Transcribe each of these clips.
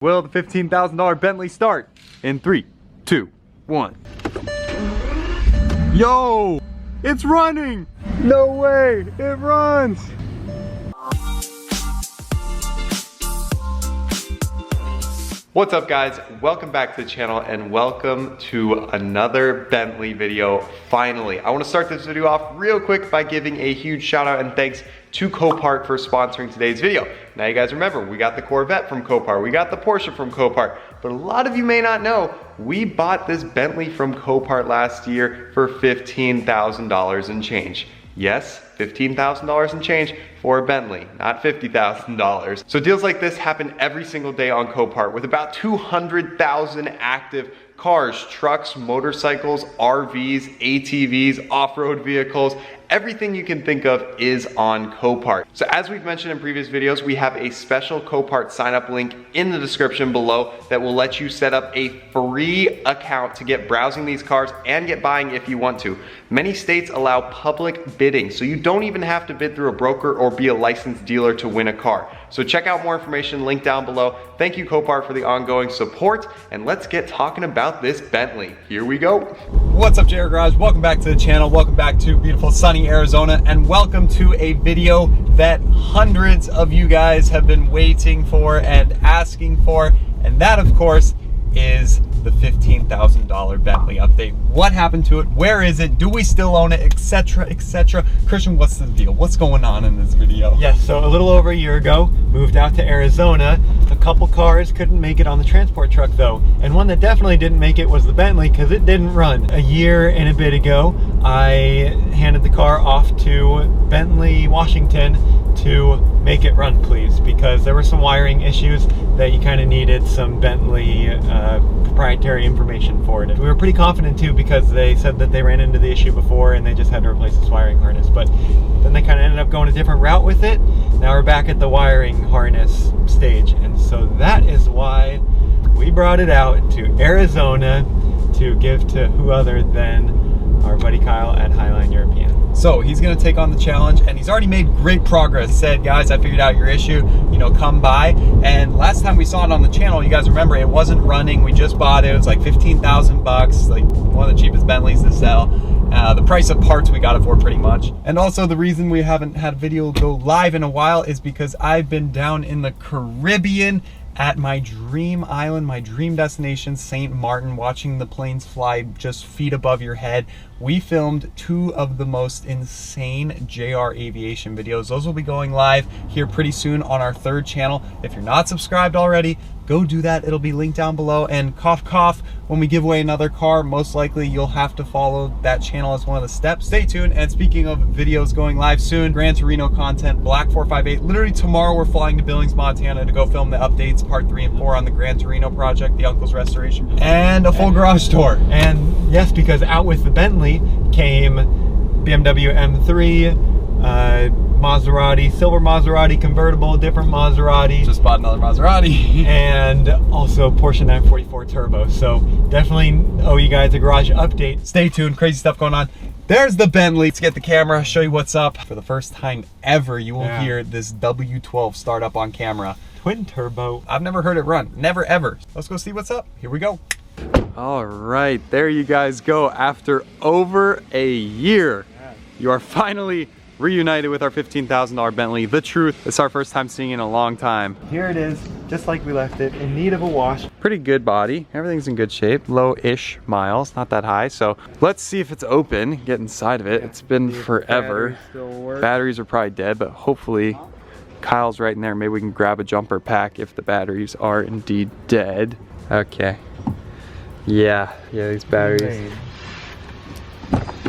Will the $15,000 Bentley start in 3, 2, 1? Yo, it's running! No way, it runs! What's up guys? Welcome back to the channel and welcome to another Bentley video, finally. I want to start this video off real quick by giving a huge shout out and thanks to Copart for sponsoring today's video. Now you guys remember, we got the Corvette from Copart, we got the Porsche from Copart, but a lot of you may not know, we bought this Bentley from Copart last year for $15,000 and change. Yes, $15,000 and change for a Bentley, not $50,000. So deals like this happen every single day on Copart with about 200,000 active cars, trucks, motorcycles, RVs, ATVs, off-road vehicles, everything you can think of is on Copart. So as we've mentioned in previous videos, we have a special Copart sign up link in the description below that will let you set up a free account to get browsing these cars and get buying if you want to. Many states allow public bidding, so you don't even have to bid through a broker or be a licensed dealer to win a car. So check out more information linked down below. Thank you Copart for the ongoing support, and let's get talking about this Bentley. Here we go. What's up JR Garage? Welcome back to the channel. Welcome back to beautiful sunny Arizona, and welcome to a video that hundreds of you guys have been waiting for and asking for, and that of course is the $15,000 Bentley update. What happened to it? Where is it? Do we still own it? Etc, etc. Christian, what's the deal? What's going on in this video? Yes, so a little over a year ago, moved out to Arizona. A couple cars couldn't make it on the transport truck though, and one that definitely didn't make it was the Bentley because it didn't run. A year and a bit ago, I handed the car off to Bentley, Washington to make it run, please, because there were some wiring issues that you kind of needed some Bentley proprietary information for it. We were pretty confident too because they said that they ran into the issue before and they just had to replace this wiring harness, but then they kind of ended up going a different route with it. Now we're back at the wiring harness stage, and so that is why we brought it out to Arizona to give to who other than our buddy Kyle at Highline European. So he's gonna take on the challenge, and he's already made great progress. Said, guys, I figured out your issue, you know, come by. And last time we saw it on the channel, you guys remember, it wasn't running. We just bought it. It was like 15,000 bucks, like one of the cheapest Bentleys to sell. The price of parts we got it for pretty much. And also the reason we haven't had a video go live in a while is because I've been down in the Caribbean at my dream island, my dream destination, St. Martin, watching the planes fly just feet above your head. We filmed two of the most insane JR Aviation videos. Those will be going live here pretty soon on our third channel. If you're not subscribed already, go do that. It'll be linked down below. And cough, cough, when we give away another car, most likely you'll have to follow that channel as one of the steps. Stay tuned. And speaking of videos going live soon, Gran Torino content, Black 458. Literally tomorrow we're flying to Billings, Montana to go film the updates, part 3 and 4 on the Gran Torino project, the Uncle's Restoration, and a full garage tour. And yes, because out with the Bentley came BMW M3, Maserati, silver Maserati convertible, different Maserati. Just bought another Maserati. And also Porsche 944 Turbo. So definitely owe you guys a garage update. Stay tuned, crazy stuff going on. There's the Bentley. Let's get the camera, show you what's up. For the first time ever, you will hear this W12 start up on camera. Twin turbo. I've never heard it run, never ever. Let's go see what's up. Here we go. All right, there you guys go. After over a year, you are finally reunited with our $15,000 Bentley. The truth, it's our first time seeing it in a long time. Here it is, just like we left it, in need of a wash. Pretty good body, everything's in good shape. Low-ish miles, not that high. So let's see if it's open, get inside of it. It's been forever. Batteries are probably dead, but hopefully Kyle's right in there. Maybe we can grab a jumper pack if the batteries are indeed dead. Okay. Yeah, these batteries.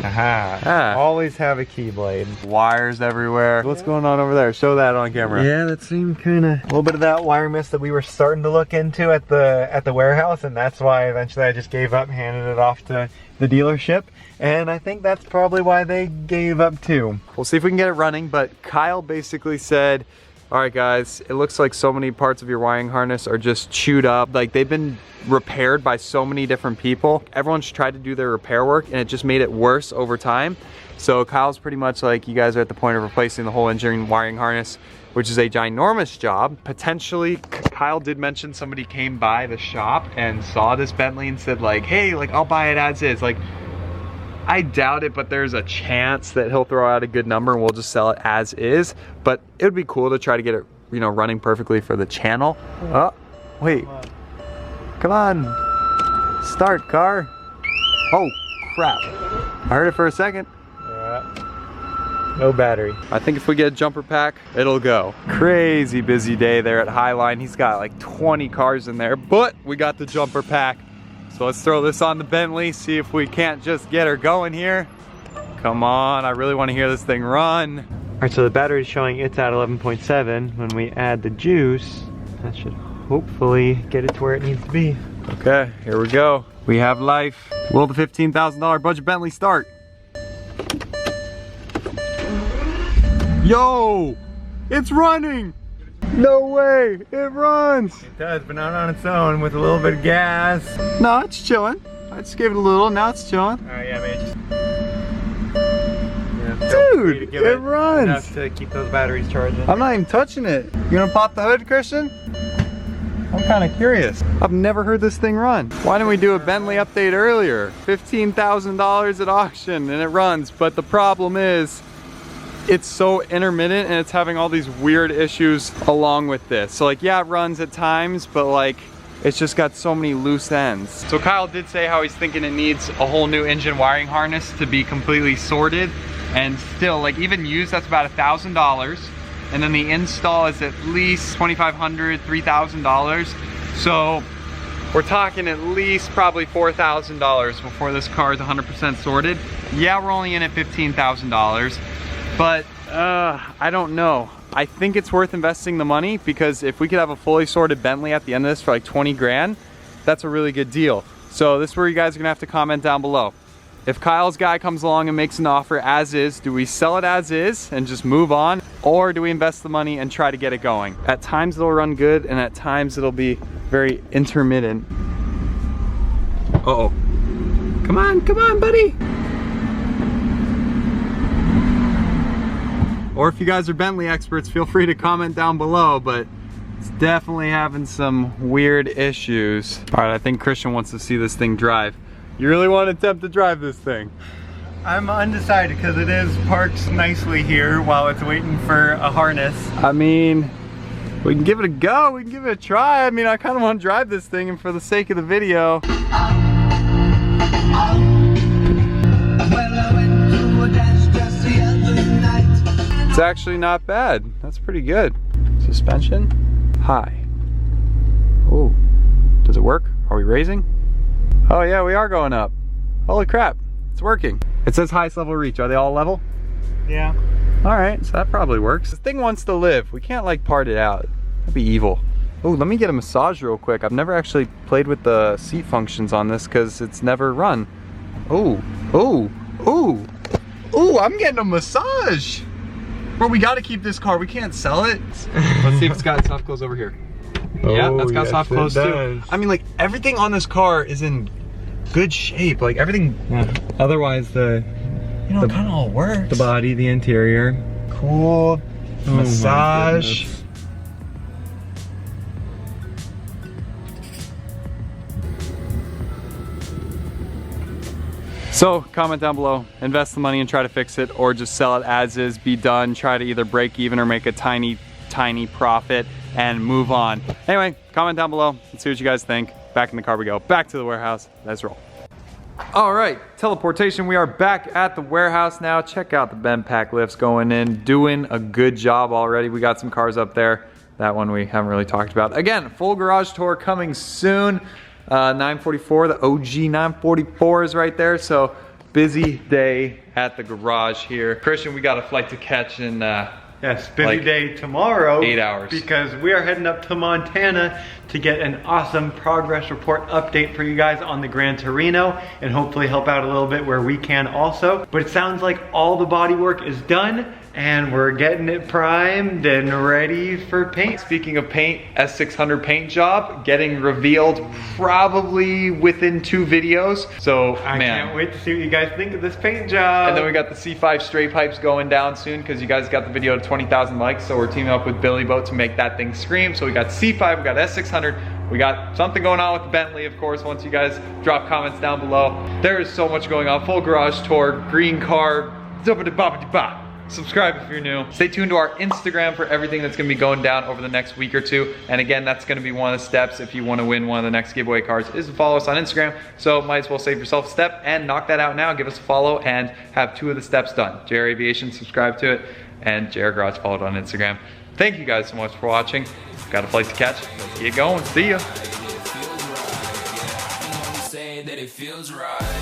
Aha. Always have a keyblade. Wires everywhere. What's going on over there? Show that on camera. Yeah, that seemed kind of a little bit of that wire mist that we were starting to look into at the warehouse, and that's why eventually I just gave up, handed it off to the dealership, and I think that's probably why they gave up too. We'll see if we can get it running, but Kyle basically said, all right guys, it looks like so many parts of your wiring harness are just chewed up. Like they've been repaired by so many different people. Everyone's tried to do their repair work and it just made it worse over time. So Kyle's pretty much like, you guys are at the point of replacing the whole engine wiring harness, which is a ginormous job. Potentially Kyle did mention somebody came by the shop and saw this Bentley and said like, hey, like I'll buy it as is. Like, I doubt it, but there's a chance that he'll throw out a good number and we'll just sell it as is. But it would be cool to try to get it, you know, running perfectly for the channel. Oh, wait. Come on. Start, car. Oh, crap. I heard it for a second. Yeah. No battery. I think if we get a jumper pack, it'll go. Crazy busy day there at Highline. He's got like 20 cars in there, but we got the jumper pack. So let's throw this on the Bentley, see if we can't just get her going here. Come on, I really want to hear this thing run. All right, so the battery's showing it's at 11.7. When we add the juice, that should hopefully get it to where it needs to be. Okay, here we go. We have life. Will the $15,000 budget Bentley start? Yo, it's running. No way, it runs. It does, but not on its own with a little bit of gas. No, it's chilling. I just gave it a little, now it's chilling. All right, yeah, maybe just... Dude, it runs. Enough to keep those batteries charging. I'm not even touching it. You gonna pop the hood, Christian? I'm kind of curious. I've never heard this thing run. Why didn't we do a Bentley update earlier? $15,000 at auction and it runs, but the problem is it's so intermittent and it's having all these weird issues along with this. So like, yeah, it runs at times, but like, it's just got so many loose ends. So Kyle did say how he's thinking it needs a whole new engine wiring harness to be completely sorted, and still, like even used, that's about $1,000. And then the install is at least $2,500, $3,000. So we're talking at least probably $4,000 before this car is 100% sorted. Yeah, we're only in at $15,000, but I don't know. I think it's worth investing the money, because if we could have a fully sorted Bentley at the end of this for like 20 grand, that's a really good deal. So this is where you guys are gonna have to comment down below. If Kyle's guy comes along and makes an offer as is, do we sell it as is and just move on? Or do we invest the money and try to get it going? At times it'll run good, and at times it'll be very intermittent. Uh-oh. Come on, buddy. Or if you guys are Bentley experts, feel free to comment down below, but it's definitely having some weird issues. All right, I think Christian wants to see this thing drive. You really want to attempt to drive this thing? I'm undecided because it is parked nicely here while it's waiting for a harness. I mean, we can give it a go, we can give it a try. I mean, I kind of want to drive this thing, and for the sake of the video. It's actually not bad. That's pretty good. Suspension, high. Oh, does it work? Are we raising? Oh yeah, we are going up. Holy crap, it's working. It says highest level reach. Are they all level? Yeah. All right, so that probably works. This thing wants to live. We can't like part it out. That'd be evil. Oh, let me get a massage real quick. I've never actually played with the seat functions on this because it's never run. Oh, I'm getting a massage. Bro, we gotta keep this car. We can't sell it. Let's see if it's got soft close over here. Yeah, that's got soft close too. I mean, like everything on this car is in good shape. Like everything. Yeah. Otherwise, it kind of all works. The body, the interior, cool. Massage. So comment down below, invest the money and try to fix it, or just sell it as is, be done, try to either break even or make a tiny profit and move on. Anyway, comment down below and see what you guys think. Back in the car we go, back to the warehouse, let's roll. All right, teleportation, we are back at the warehouse now. Check out the bend pack lifts going in, doing a good job already. We got some cars up there. That one we haven't really talked about. Again, full garage tour coming soon. 944, the OG 944 is right there. So busy day at the garage here. Christian, we got a flight to catch in yes, busy day tomorrow. 8 hours. Because we are heading up to Montana to get an awesome progress report update for you guys on the Gran Torino, and hopefully help out a little bit where we can also. But it sounds like all the body work is done. and we're getting it primed and ready for paint. Speaking of paint, S600 paint job getting revealed probably within 2 videos. So I can't wait to see what you guys think of this paint job. And then we got the C5 straight pipes going down soon because you guys got the video to 20,000 likes. So we're teaming up with Billy Boat to make that thing scream. So we got C5, we got S600, we got something going on with the Bentley, of course, once you guys drop comments down below. There is so much going on. Full garage tour, green car, zubbity-bobbity-bop. Subscribe if you're new. Stay tuned to our Instagram for everything that's gonna be going down over the next week or 2. And again, that's gonna be one of the steps if you wanna win one of the next giveaway cards is to follow us on Instagram. So might as well save yourself a step and knock that out now. Give us a follow and have 2 of the steps done. JR Aviation, subscribe to it, and JR Garage followed on Instagram. Thank you guys so much for watching. Got a flight to catch. Let's get going. See ya. That it feels right.